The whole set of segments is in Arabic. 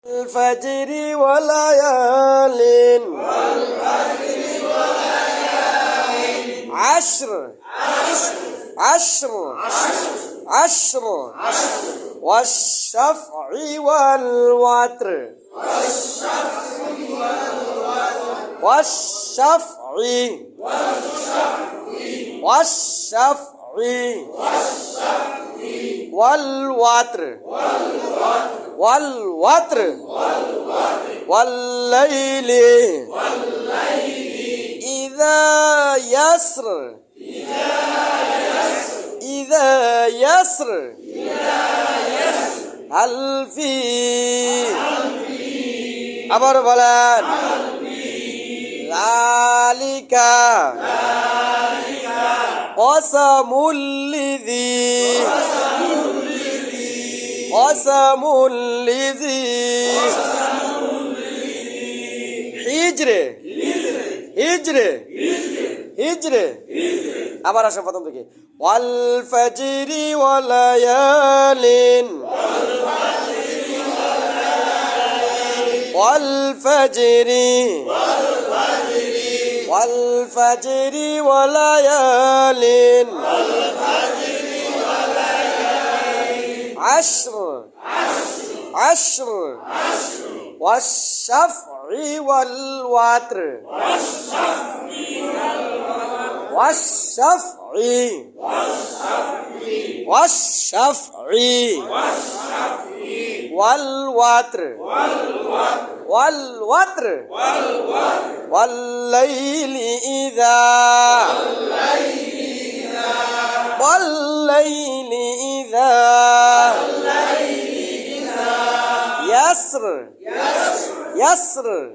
الفجر وليال عشر والشفع والوتر والوتر والليل إذا يسر هل في আবার বলেন ذلك قسم الذي হিজরে আবার আসো প্রথম থেকে ওয়াল ফাজরি ওয়ালায়ালিন والفجر وليال عشر والشفع والوتر والوتر والليل إذا يسر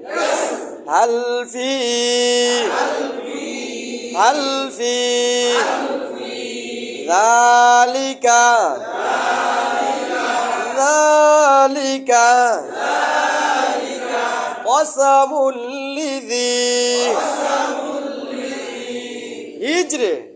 هل في ذلك قسم الذي হিজরে